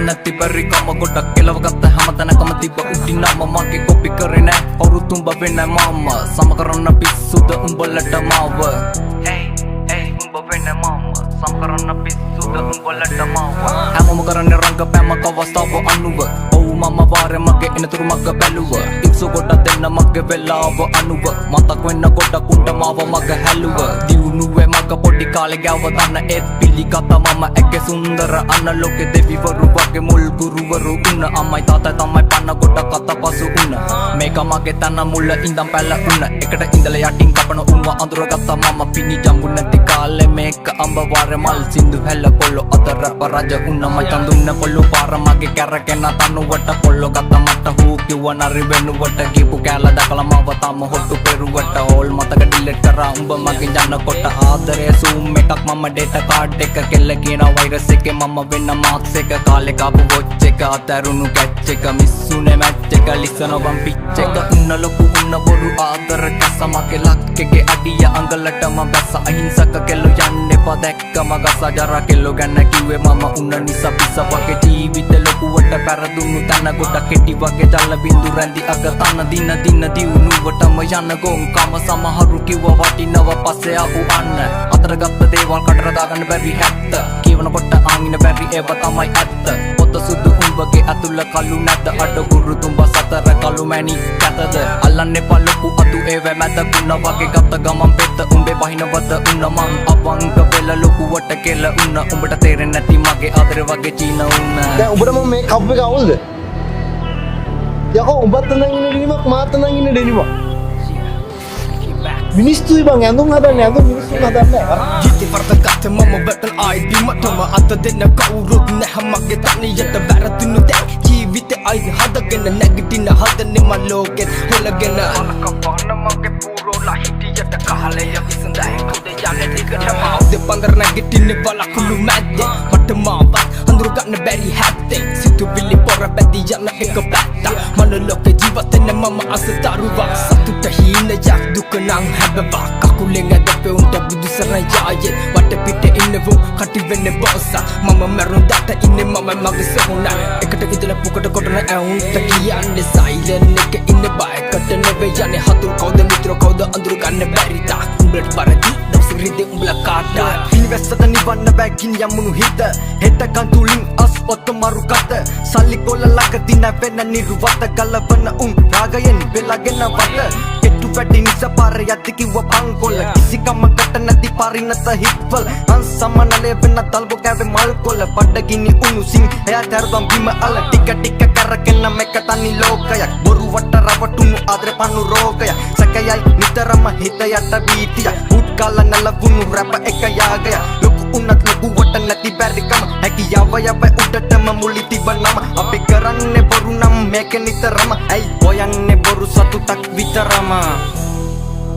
නැති බැරි කම ගොඩක් කෙලවගත්ත හැමතැනකම තිබ්බ උඩිනම මගේ කොපි කරේ නෑ කවුරු තුඹ වෙන්නේ මම සම කරන්න පිස්සුද උඹලට මාව උඹ වෙන්නේ මම සම කරන්න පිස්සුද උඹලට මාව හැමෝම කරන්නේ රංගපෑමක අවස්ථාව අනුව ඔව් මම වාරේ මගේ එනතුරු මග බැලුව ඉක්සු කොට දෙන්න මගේ වෙලාව අනුව මතක් වෙන්න ගොඩක් උන්ට මාව මග හැලුව දියුණුවේ මග පොඩි කාලේ ගාව දන්න ඒත් පිළිගත මම ඇගේ සුන්දර අන්න ලෝකෙ දෙවිවරු වගේ මුල් ගුරුවරු උන්න අම්මයි තාත්තයි තමයි පන්න කොට කතපසු උන්න මේක මගේ තන මුල ඉඳන් පැල උන්න එකට ඉඳලා යටින් කපන උන්ව අඳුරගත්තා මම පිණි ජම්බු නැති කාලේ මේක අඹ වාරේ මල් සින්දු හැල පොල්ලෝ අතර පරජ උන්න මයි තඳුන්න පොල්ලෝ පාර මගේ කැරකෙන තනුවට පොල්ලෝ ගත්ත මට හූ කිව්ව නරි වෙනුවට ගිපු කැල දකලා මව තම හොට්ටු පෙරුවට ඕල් මතක ඩිලීට් කරා උඹ මගෙන් යන කොට ආදරේ සූම් එකක් මම ඩේටා කාඩ් එක කෙල්ල කියන වෛරස් එකේ මම වෙන්න මාක්ස් එක කාලේ කාපු වොච් එක අතරුණු කැච් එක මිස්සුනේ මැච් එක ලිසන වම් පිච් එක උන්න ලොකු උන්න බොරු ආදර කැස මගේ ලක්කගේ අඩිය අඟලටම බැස අහිංසක කෙල්ල යන්න එපා දැක්කම ගස ජරා කෙල්ල ගැන කිව්වේ මම උන්න නිසා පිස වගේ ජීවිත ලොකුවට පැරදුණු තන ගොඩ කෙටි වගේ ජල බින්දු රැඳි අග තන දින දින දියුණුවටම යන ගොංකම සමහරු කිව්ව වටිනව පස්සේ ආපු අන්න අතර ගත්ත දේවල් කටර දාගන්න බැරි හැත්ත කියවනකොට ආංගින බැරි ඒව තමයි ඇත්ත පොත සුදු උඹගේ අතුල කළු නැත අඩ ගුරු තුඹ සතර කළු මැණි කැතද අල්ලන්න එපා ලොකු අතු ඒව මැද කුණ වගේ ගත්ත ගමන් පෙත්ත උඹේ බහිනවද උන්න මං අවංක වෙල ලොකුවට කෙල උන්න උඹට තේරෙන්නේ නැති මගේ ආදරේ වගේ චීන උන්න දැන් උඹට මම මේ කප් එක අවුල්ද යකෝ උඹත් නම් ඉන්න ඩෙනිමක් මාත් නම් ඉන්න ඩෙනිමක් මිනිස්සුයි බං ඇඳුම් හදන්නේ ඇඳුම් මිනිස්සු හදන්නේ ජීවිතේ වර්ධගත මම බටල් ආයිඩි මටම අත දෙන්න කවුරුත් නැහැ මගේ තනියට වැරදුණු දැන් ජීවිතේ ආයිඩි හදගෙන නැගිටින හදන්නේ මම ලෝකෙත් හොලගෙන අනකපන මගේ පුරෝලා හිටියට කාලය විසඳයි උදේ යන්නේ දිගටම අවුද පන්දර නැගිටින්නේ බලකුළු මැද්දේ මට මාවත් අඳුර ගන්න බැරි හැත්තේ සිතුවිලි පොර බැදී යන එක පැත්ත මන ලෝකේ ජීවත් වෙන මම අසතරුවක් සතුට හීන යක් දුක නම් හැබවා කකුලෙන් ඇදපේ උන්ට බුදු සරණ යායේ වට පිට ඉන්නවෝ කටි වෙන්නේ බොස්ස මම මරුන් දට ඉන්නේ මම මගේ සොහොන එකට ඉඳලා පුකට කොටන ඇවුන්ට කියන්නේ සයිලන් එක ඉන්න බයකට නෙවෙයි යන්නේ හතුරු කවුද මිත්‍ර කවුද අඳුර ගන්න බැරි තා උඹට පරදි දවස් රිදේ උඹලා කාටා ඉන්වෙස්ටර් නිවන්න බැගින් යමුණු හිත හෙට කන්තුලින් අස් ඔත මරු කත සල්ලි කොල්ල ලක දින වෙන නිර්වත ගලවන උන් රාගයෙන් වෙලාගෙන වත වැඩි නිසා පාර යද්දි කිව්ව පංකොල්ල කිසි කමකට නැති පරිණත හිත්වල අන්සමනලේ වෙන තල්බෝ කැවේ මල් කොල්ල පඩගිනි උණුසින් එයා තරබම් බිම අල ටික ටික කරගෙන මේක තනි ලෝකයක් බොරු වට රවටුණු ආදර පන්නු රෝගයක් සැකයයි නිතරම හිත යට බීතිය උඩ් කාල නලවුණු රැප එක යාගය ලොකු උන්නත් ලොකු වට නැති බැරිකම හැකියාව යව උඩටම මුලි තිබනම අපි කරන්නේ බොරු නම් මේක නිතරම ඇයි හොයන්නේ බොරු සතුටක් විතරම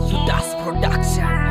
Sudas Production